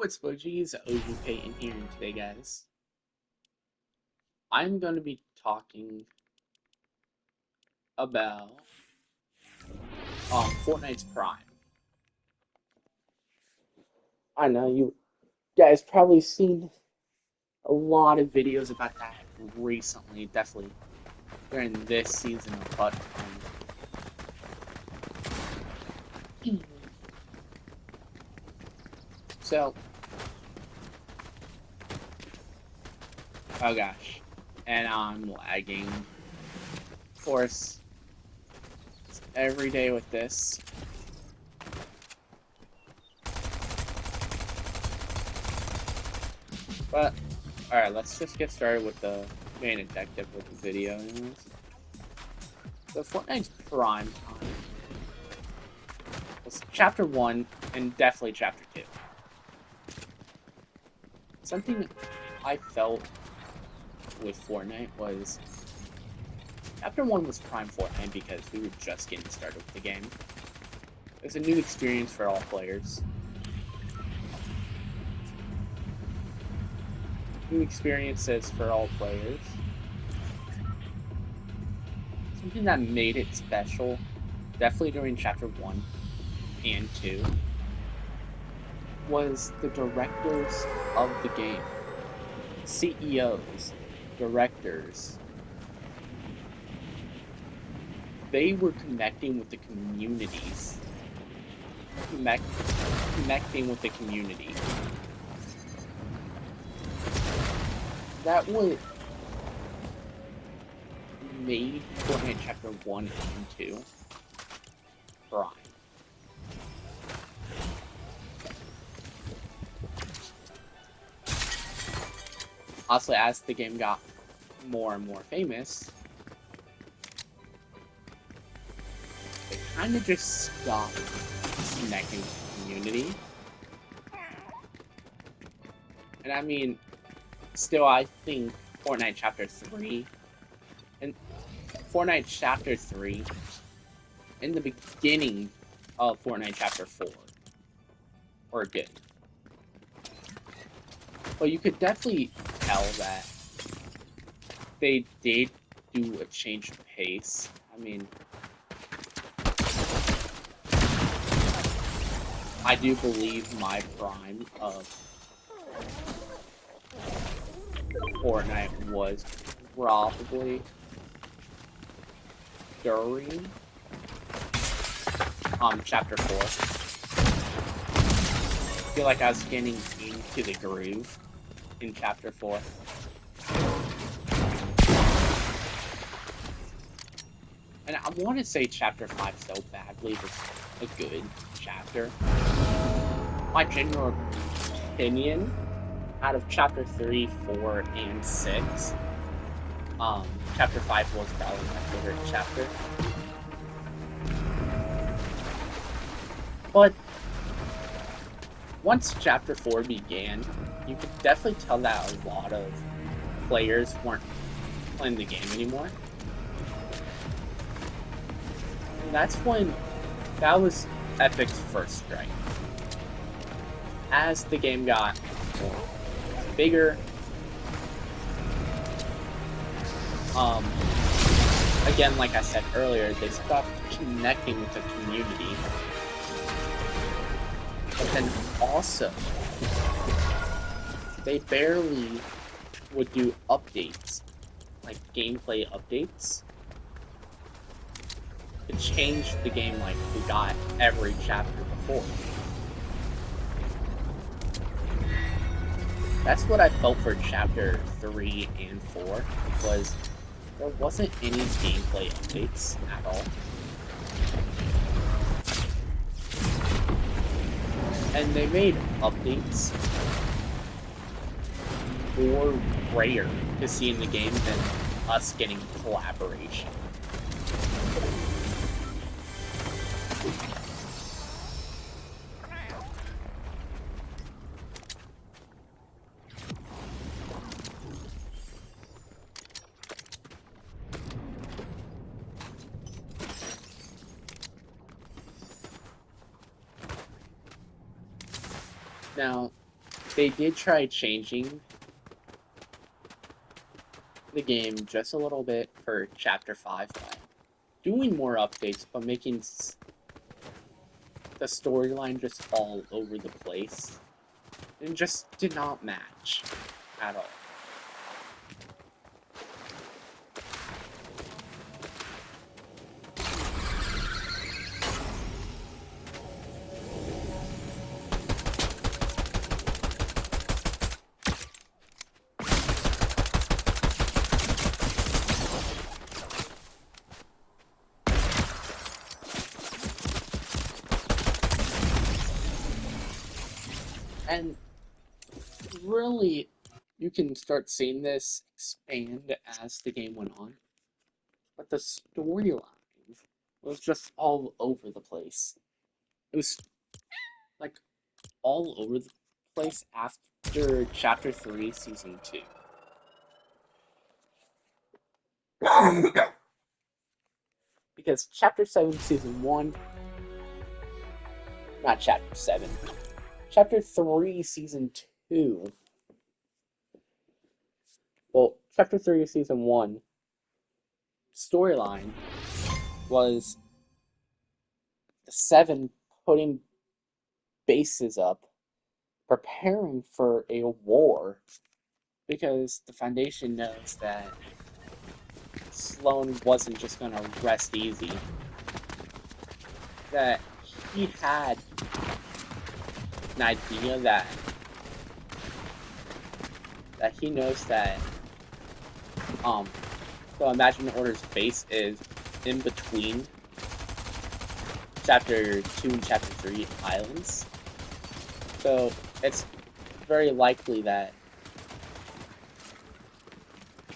What's Fudgies? OG Peyton here, and today, guys, I'm going to be talking about Fortnite's Prime. I know you guys probably seen a lot of videos about that recently, definitely during this season of Hut. So, oh gosh, and I'm lagging. Of course, it's every day with this. But, alright, let's just get started with the main objective of the video. So Fortnite's Prime Time was Chapter 1 and definitely Chapter 2. Something I felt with Fortnite was Chapter 1 was Prime Fortnite because we were just getting started with the game. It was a new experience for all players. New experiences for all players. Something that made it special, definitely during Chapter 1 and 2, was the directors of the game. CEOs, directors. They were connecting with the communities. Connecting with the community. That what made Fortnite Chapter 1 and 2 Prime. Also, as the game got more and more famous, it kind of just stopped connecting with the community. And I mean, still, I think Fortnite Chapter 3 and Fortnite Chapter 3 in the beginning of Fortnite Chapter 4 were good. But you could definitely tell that they did do a change of pace. I mean, I do believe my prime of Fortnite was probably during Chapter 4. I feel like I was getting into the groove in Chapter 4. And I want to say Chapter 5 so badly was a good chapter. My general opinion, out of Chapter 3, 4, and 6, Chapter 5 was probably my favorite chapter. But once Chapter 4 began, you could definitely tell that a lot of players weren't playing the game anymore. And that was Epic's first strike. As the game got bigger, again, like I said earlier, they stopped connecting with the community. But then also, they barely would do updates, like gameplay updates, to change the game like we got every chapter before. That's what I felt for Chapter 3 and 4, was there wasn't any gameplay updates at all. And they made updates more rare to see in the game than us getting collaboration. Now, they did try changing the game just a little bit for Chapter 5 by doing more updates, but making the storyline just all over the place. It just did not match at all. And really, you can start seeing this expand as the game went on. But the storyline was just all over the place. It was like all over the place after Chapter 3, Season 2. Because Chapter 7, Season 1, not Chapter 7, Chapter 3, Season 2. Well, Chapter 3, Season 1 storyline was the Seven putting bases up, preparing for a war, because the Foundation knows that Sloan wasn't just going to rest easy. That he had an idea that he knows that the Imagine Order's base is in between Chapter 2 and Chapter 3 islands. So it's very likely that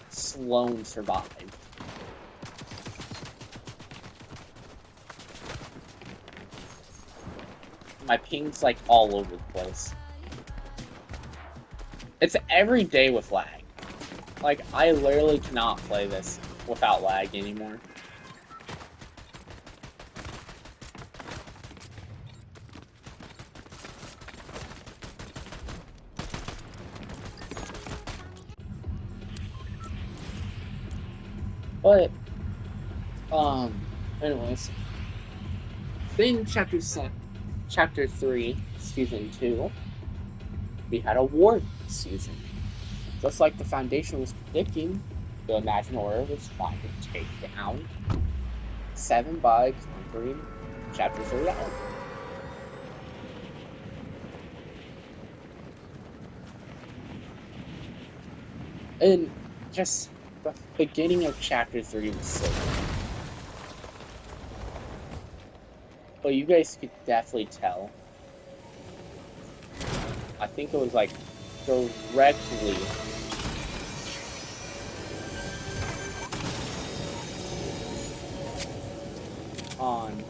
Sloan survived. My ping's like all over the place. It's every day with lag. Like, I literally cannot play this without lag anymore. But, anyways. Then Chapter 3, Season 2, we had a war season. Just like the Foundation was predicting, the Imagine Order was trying to take down 7 by conquering Chapter 3 Island. And just the beginning of Chapter 3 was so good. But you guys could definitely tell. I think it was like directly on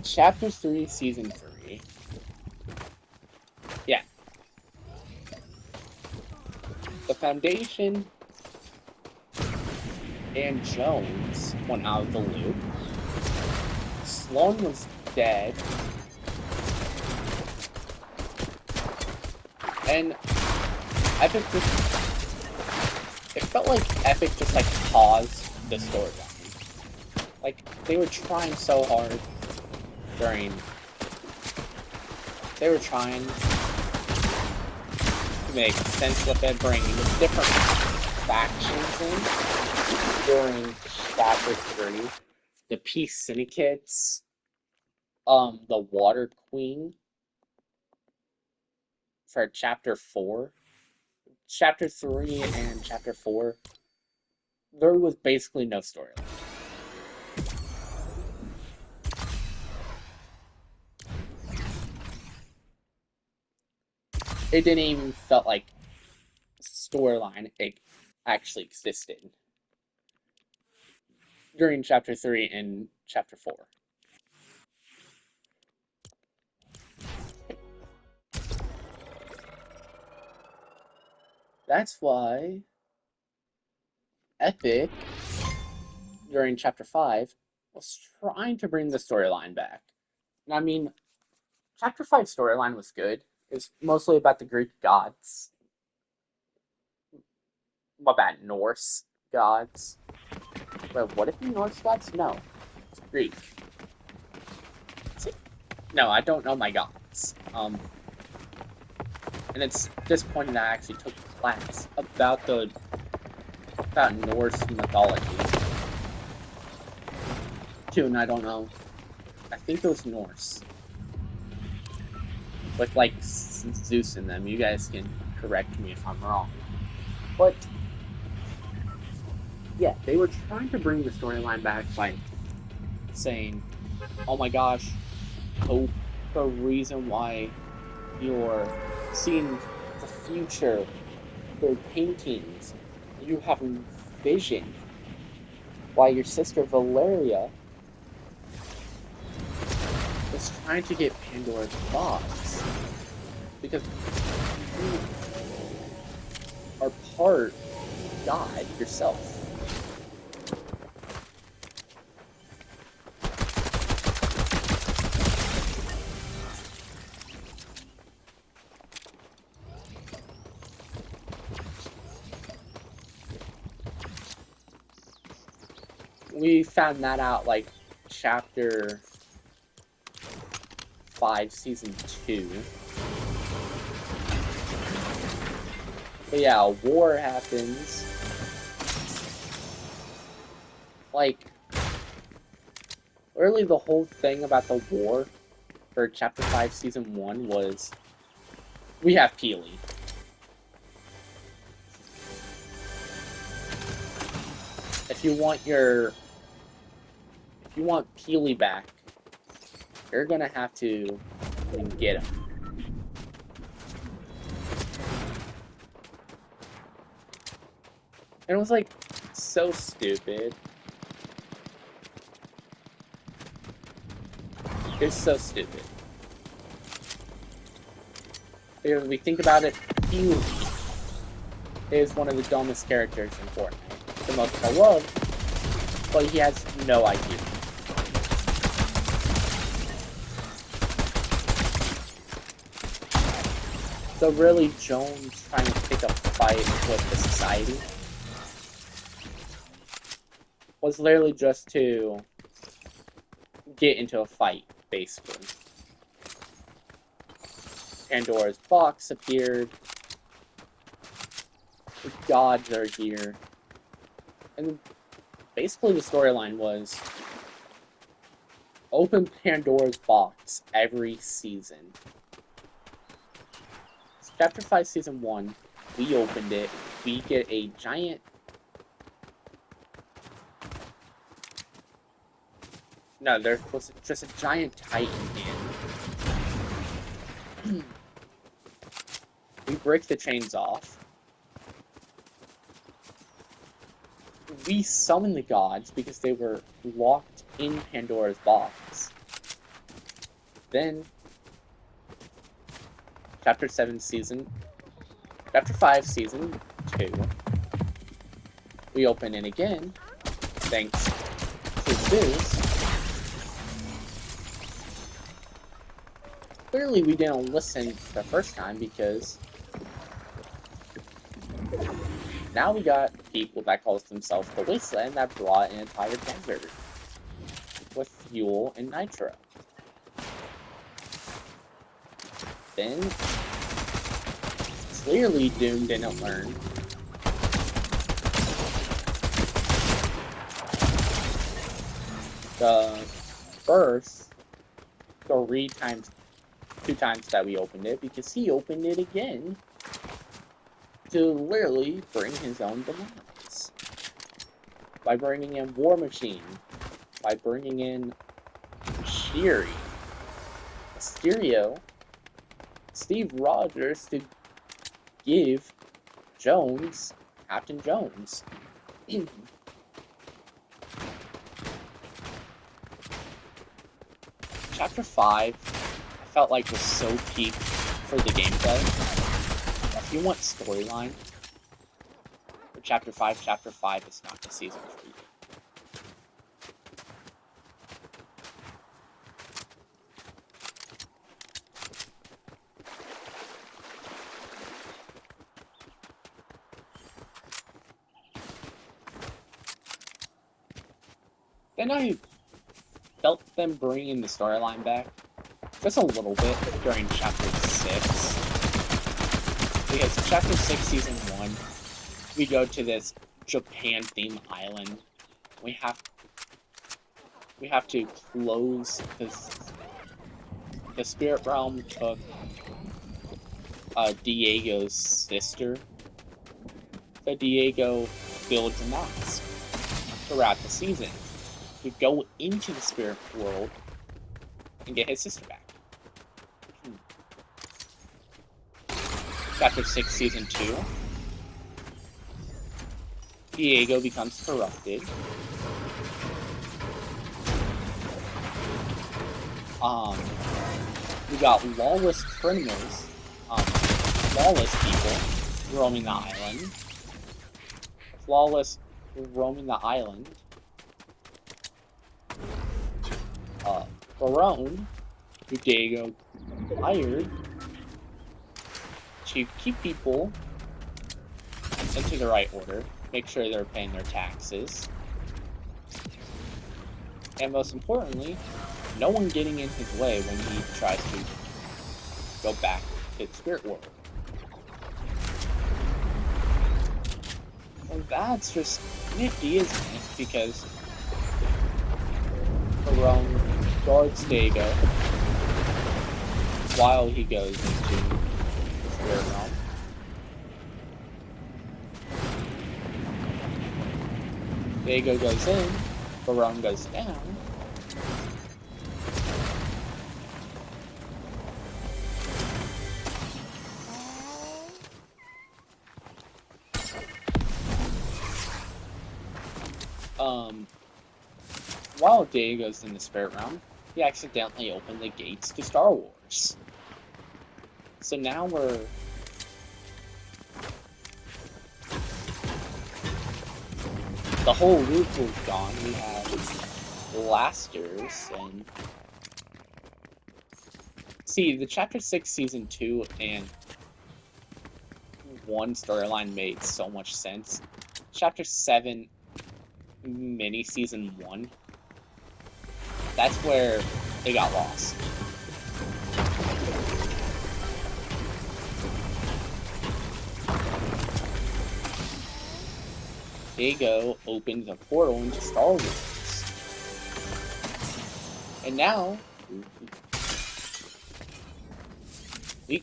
Chapter 3, Season 3. Yeah. The Foundation and Jones went out of the loop. Sloan was dead. And Epic just... It felt like Epic just, like, paused the storyline. Like, they were trying so hard during... They were trying to make sense with it, bringing different factions in during Chapter 3. The Peace Syndicates, the Water Queen for Chapter 4. Chapter 3 and Chapter 4, there was basically no storyline. It didn't even felt like storyline actually existed during Chapter 3 and Chapter 4. That's why Epic, during Chapter 5, was trying to bring the storyline back. And I mean, Chapter 5 storyline was good. It's mostly about the Greek gods. My bad, Norse gods. But would it be Norse gods? No. It's Greek. See, no, I don't know my gods. And it's disappointing that I actually took a class about Norse mythology. Too, and I don't know. I think it was Norse. With like Zeus in them. You guys can correct me if I'm wrong. But yeah, they were trying to bring the storyline back by saying, "Oh my gosh, hope the reason why you're seeing the future, their paintings, you have vision, why your sister Valeria is trying to get Pandora's box because you are part God yourself." We found that out like chapter 5, season 2. But yeah, a war happens. Like, literally the whole thing about the war for chapter 5, season 1 was we have Peely. If you want Peely back, you're gonna have to get him. And it was like so stupid. It's so stupid. If we think about it, Peely is one of the dumbest characters in Fortnite. The most beloved, but he has no IQ. So really, Jones trying to pick a fight with the society was literally just to get into a fight, basically. Pandora's box appeared. The gods are here. And basically the storyline was open Pandora's box every season. So chapter 5, season 1, we opened it. We get a giant... No, there was just a giant Titan in. We break the chains off. We summon the gods because they were locked in Pandora's box. Then, chapter 5, season 2, we open it again, thanks to Zeus. Clearly we didn't listen the first time because now we got people that calls themselves the Wasteland that brought an entire desert with fuel and nitro. Then, clearly Doom didn't learn. The first 2 times that we opened it, because he opened it again to literally bring his own demise. By bringing in War Machine, by bringing in Shiri, Mysterio, Steve Rogers to give Jones, Captain Jones. Chapter 5, I felt like was so peak for the gameplay. If you want storyline for chapter 5 is not the season for you. Then I felt them bringing the storyline back just a little bit during Chapter 6. Because Chapter 6, Season 1, we go to this Japan-themed island. We have to close the spirit realm took Diego's sister. So Diego builds a mask throughout the season to go into the spirit world and get his sister back. Chapter 6, Season 2. Diego becomes corrupted. We got lawless criminals, lawless people roaming the island. Flawless roaming the island. Barone, who Diego hired to keep people into the right order, make sure they're paying their taxes, and most importantly, no one getting in his way when he tries to go back to the spirit world. And that's just nifty, isn't it? Because Barone guards Diego while he goes into the spirit realm. Diego goes in, Barone goes down. While Diego's in the spirit realm, he accidentally opened the gates to Star Wars. So now we're the whole roof was gone. We have blasters and see the Chapter 6 Season 2 and 1 storyline made so much sense. Chapter 7 mini Season 1, that's where they got lost. Diego opened the portal into Star Wars. And now we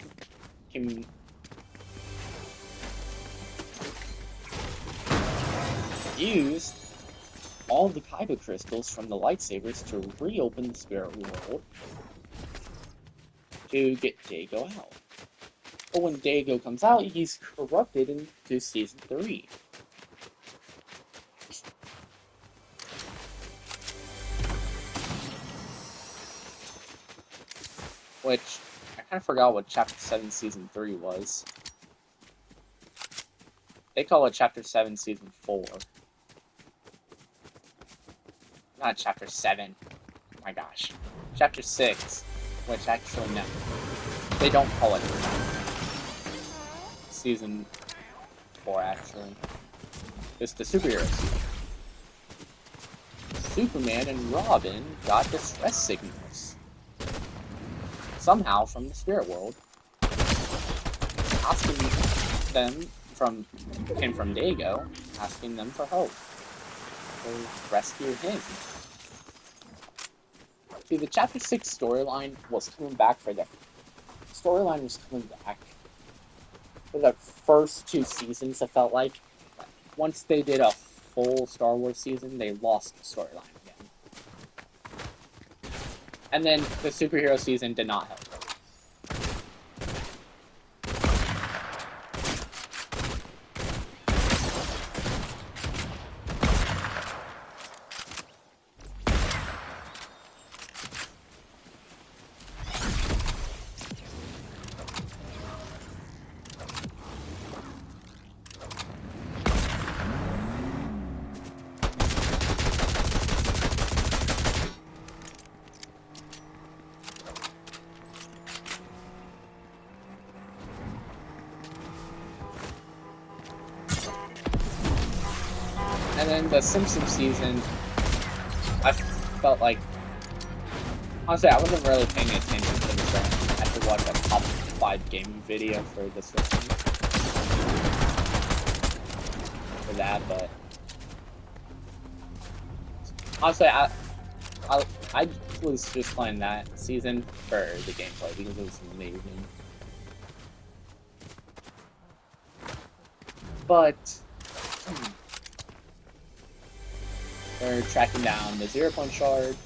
can use all the Kyber crystals from the lightsabers to reopen the spirit world to get Diego out. But when Diego comes out, he's corrupted into Season 3. Which, I kind of forgot what Chapter 7 Season 3 was. They call it Chapter 7 Season 4. Not Chapter 7. Oh my gosh. Chapter 6. Which actually, no. They don't call it Season 4, actually. It's the superhero season. Superman and Robin got distress signals. Somehow from the spirit world. Asking them from Diego, asking them for help. To rescue him. See, the Chapter 6 storyline was coming back for them. Storyline was coming back for the first 2 seasons, it felt like. Once they did a full Star Wars season, they lost the storyline again. And then the superhero season did not help. And then the Simpsons season, I felt like, honestly, I wasn't really paying attention to this. I had to watch a top 5 gaming video for this one, for that, but honestly, I was just playing that season for the gameplay because it was amazing. But they're tracking down the 0 Point Shard.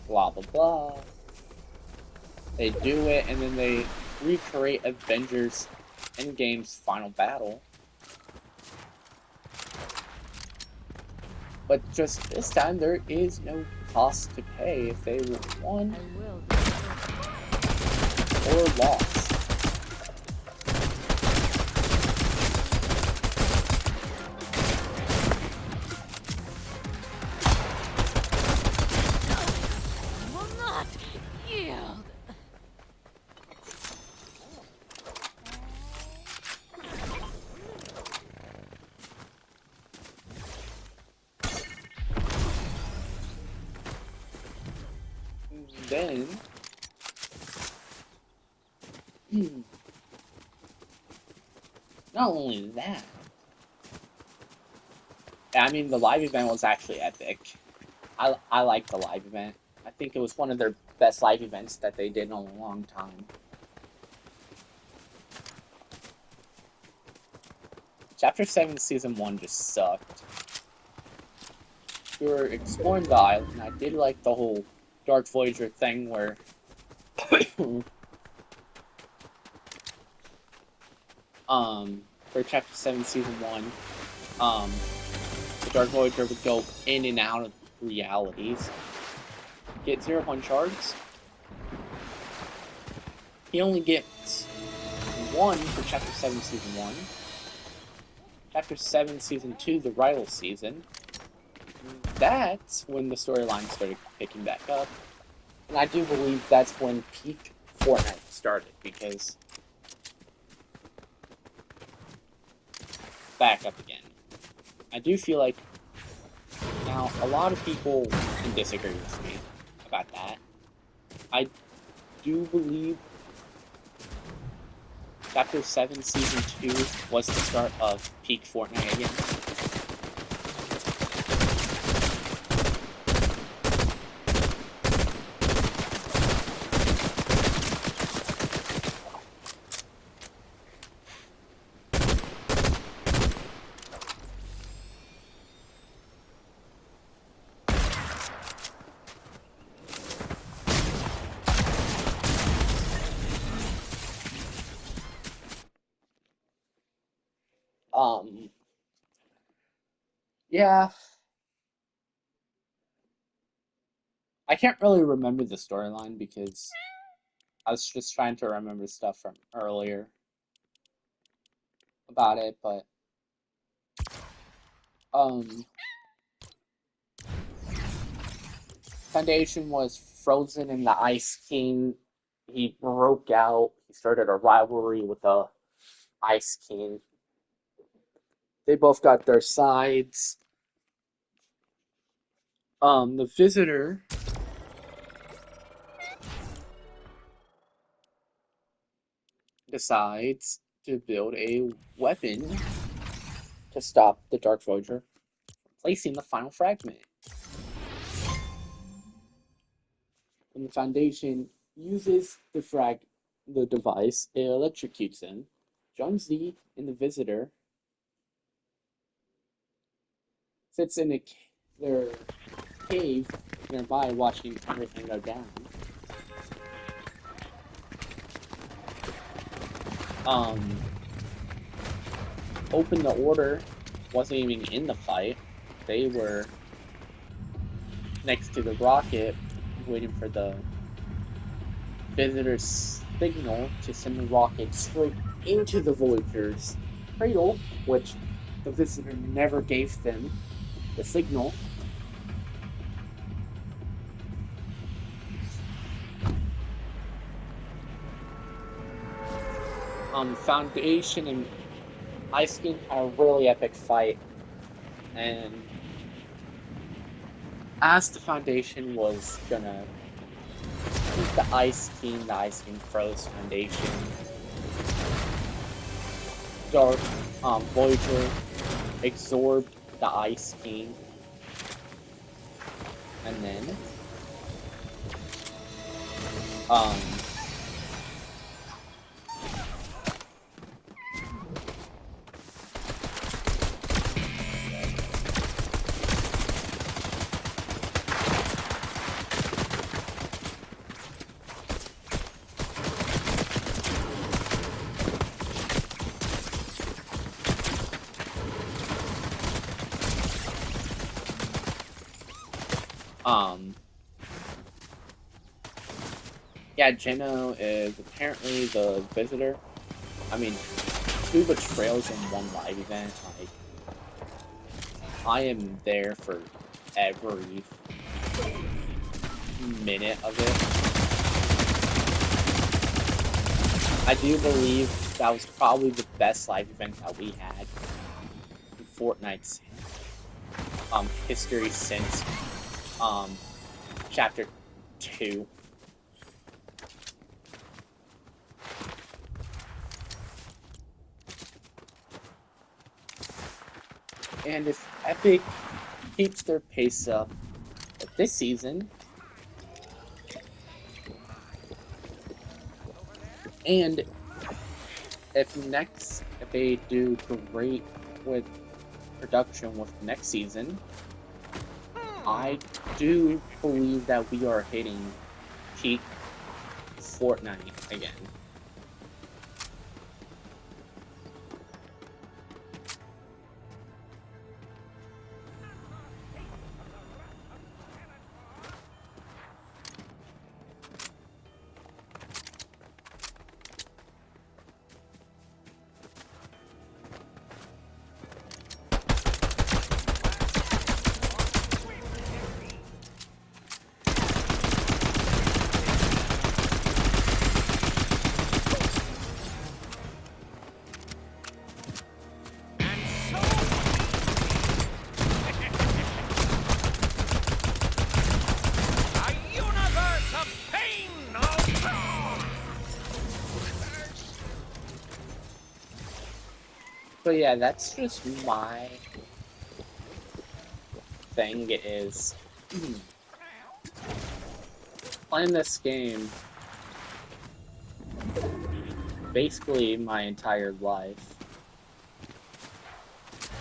Blah blah blah. They do it, and then they recreate Avengers Endgame's final battle. But just this time, there is no cost to pay if they won or lost. Will not yield. Then not only that, I mean, the live event was actually epic. I liked the live event. I think it was one of their best live events that they did in a long time. Chapter 7 Season 1 just sucked. We were exploring the island, and I did like the whole Dark Voyager thing where for Chapter 7 Season 1, the Dark Voyager would go in and out of realities. Get 0 Point Shards. He only gets 1 for Chapter 7 Season 1. Chapter 7 Season 2, the rival season. That's when the storyline started picking back up. And I do believe that's when peak Fortnite started, because back up again. I do feel like, now, a lot of people can disagree with me about that. I do believe Chapter 7 Season 2 was the start of peak Fortnite again. Yeah, I can't really remember the storyline because I was just trying to remember stuff from earlier about it, but Foundation was frozen in the Ice King. He broke out. He started a rivalry with the Ice King. They both got their sides. The Visitor decides to build a weapon to stop the Dark Voyager from placing the final fragment. When the Foundation uses the device, it electrocutes him. Jonesy and the Visitor sits in their cave nearby, watching everything go down. Open the Order wasn't even in the fight. They were next to the rocket, waiting for the Visitor's signal to send the rocket straight into the Voyager's cradle, which the Visitor never gave them the signal. Foundation and Ice King had a really epic fight, and as the Foundation was gonna keep the Ice King froze Foundation. Dark Voyager absorbed the Ice King, and then um um yeah, Geno is apparently the visitor. I mean, 2 betrayals in 1 live event. Like, I am there for every minute of it. I do believe that was probably the best live event that we had in Fortnite's history since Chapter 2. And if Epic keeps their pace up this season, and if they do great with production with next season, I do believe that we are hitting peak Fortnite again. But yeah, that's just my thing is playing this game basically my entire life,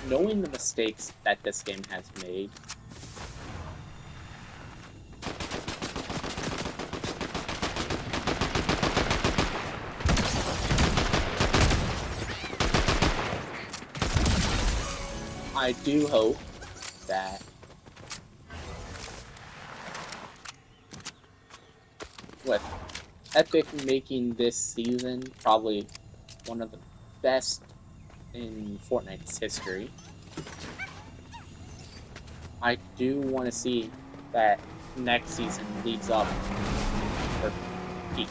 knowing the mistakes that this game has made. I do hope that with Epic making this season probably one of the best in Fortnite's history, I do want to see that next season leads up for peak.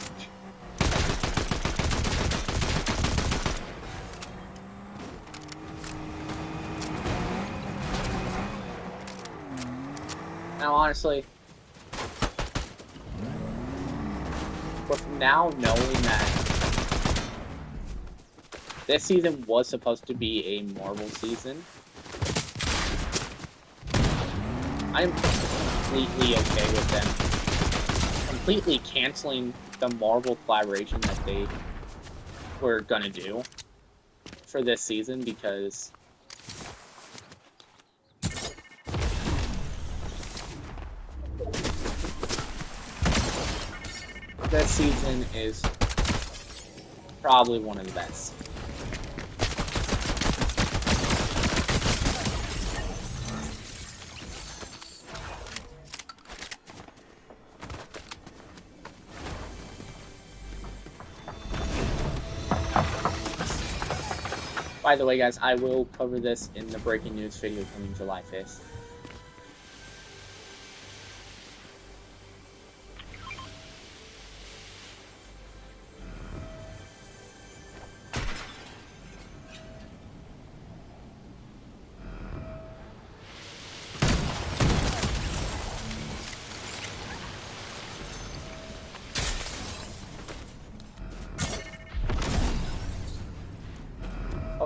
Now, honestly, with now knowing that this season was supposed to be a Marvel season, I'm completely okay with them completely canceling the Marvel collaboration that they were gonna do for this season, because this season is probably one of the best. By the way, guys, I will cover this in the breaking news video coming July 5th.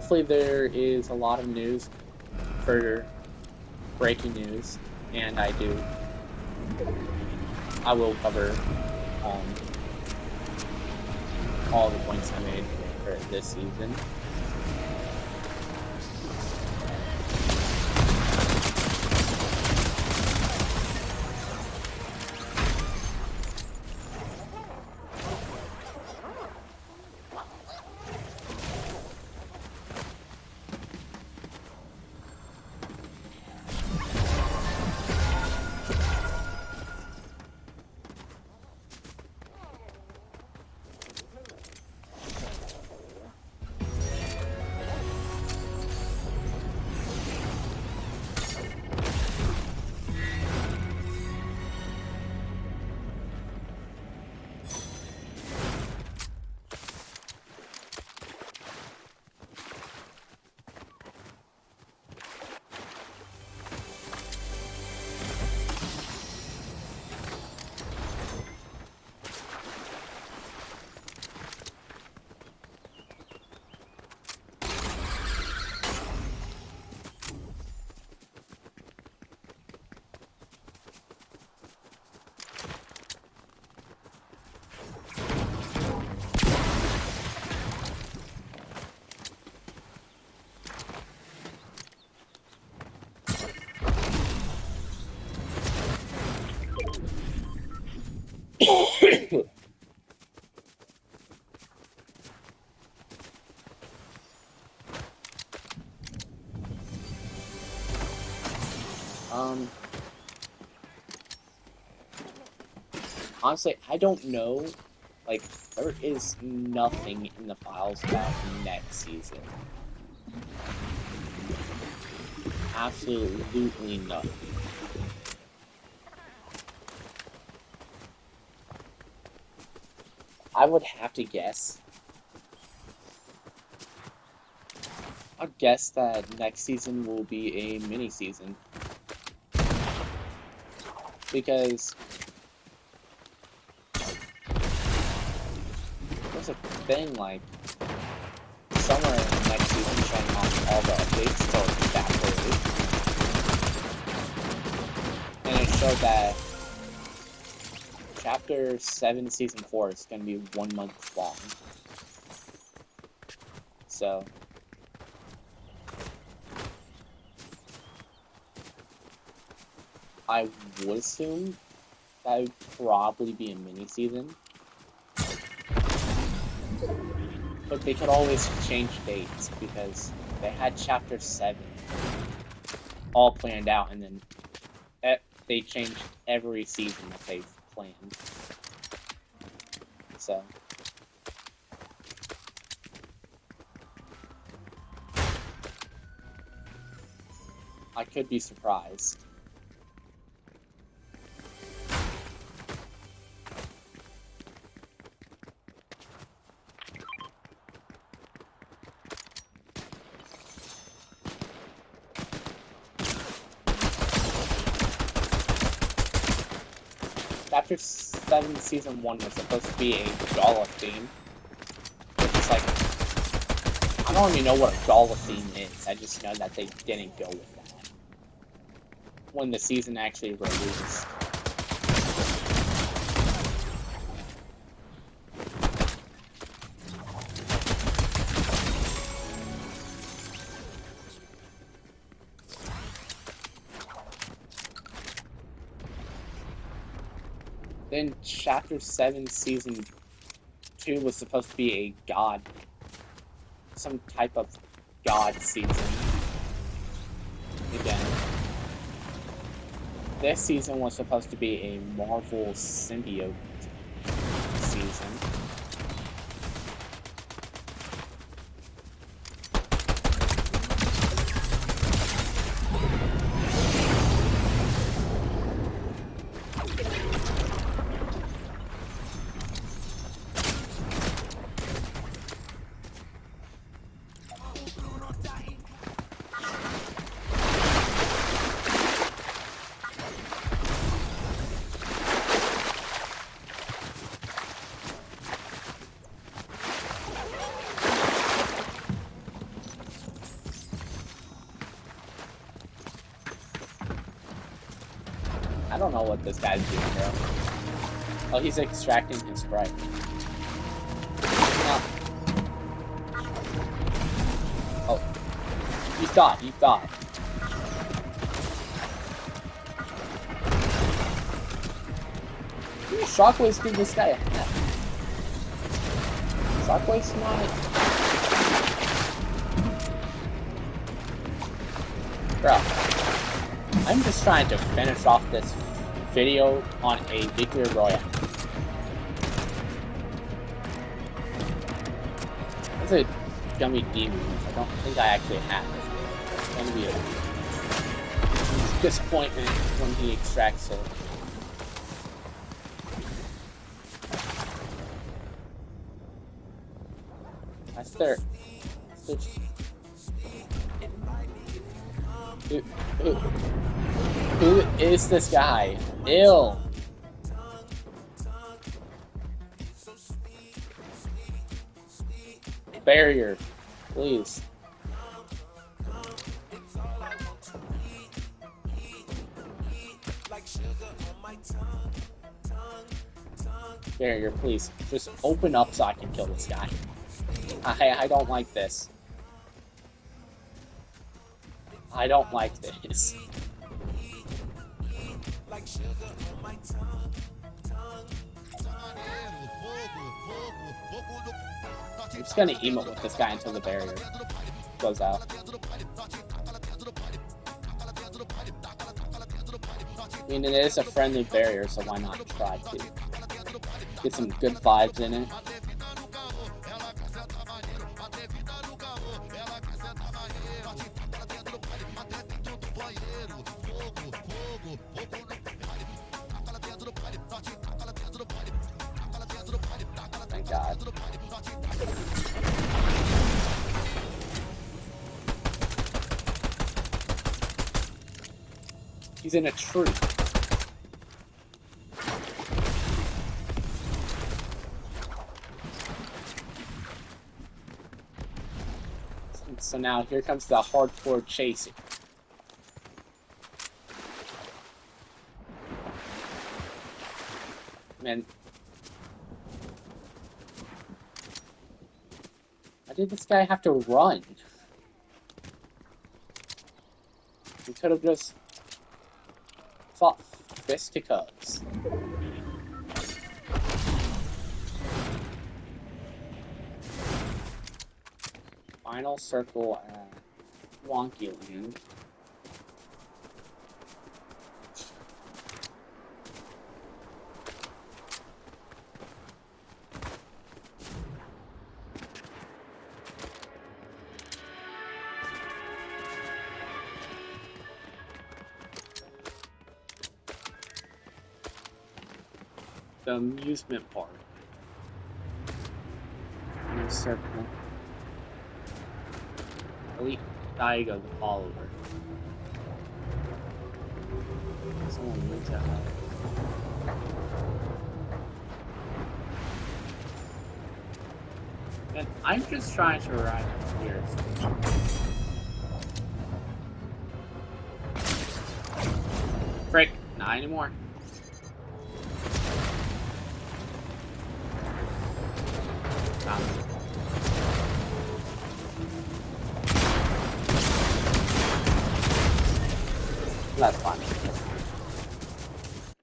hopefully there is a lot of news for breaking news, and I will cover um, all the points I made for this season. Honestly, I don't know. Like, there is nothing in the files about next season. Absolutely nothing. I would have to guess. I'd guess that next season will be a mini season. Because there's a thing like somewhere in the next season showing off all the updates till chapter 8. And it showed that chapter 7 season 4 is going to be 1 month long. So I would assume that would probably be a mini season. But they could always change dates because they had chapter 7 all planned out, and then they changed every season that they've planned. So I could be surprised. Chapter 7 Season 1 was supposed to be a Gala theme. Which is like, I don't even know what a Gala theme is. I just know that they didn't go with that when the season actually released. Then Chapter 7 Season 2 was supposed to be a god, some type of god season. Again, this season was supposed to be a Marvel symbiote season. don't know what this guy's doing, bro. Oh, he's extracting his sprite. No. Oh. You thought. Shockwaves give this guy a hat. Shockwave's not... Bro. I'm just trying to finish off this video on a victory royale. That's a gummy demon. I don't think I actually have it. It's gonna be a disappointment when he extracts it. That's their... Who is this guy? Ew. Barrier, please. Barrier, please. Just open up so I can kill this guy. I don't like this. I don't like this. I'm just gonna emote with this guy until the barrier goes out. I mean, it is a friendly barrier, so why not try to get some good vibes in it. Thank God. He's in a tree. So now here comes the hardcore chasing. Man. Why did this guy have to run? He could have just fought fisticuffs. Final circle at Wonky Land. The amusement park. Final circle. Elite Daigo, the follower. Someone needs to help. And I'm just trying to ride here. Frick, not anymore. That's fine.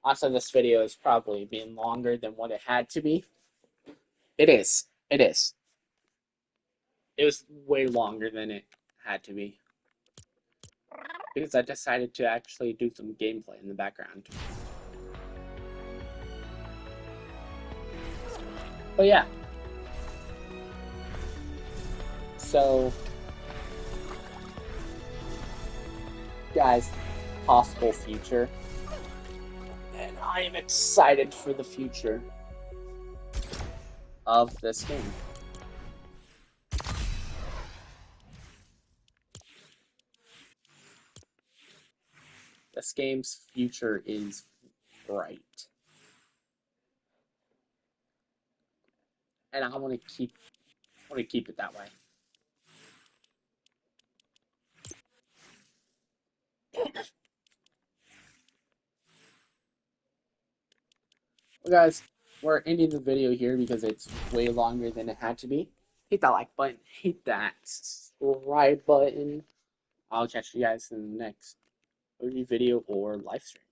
Also, this video is probably being longer than what it had to be. It is. It is. It was way longer than it had to be. Because I decided to actually do some gameplay in the background. But yeah. So, guys, possible future. And I am excited for the future of this game. This game's future is bright. And I want to keep it that way. Well, guys, we're ending the video here because it's way longer than it had to be. Hit that like button, hit that subscribe button. I'll catch you guys in the next review video or live stream.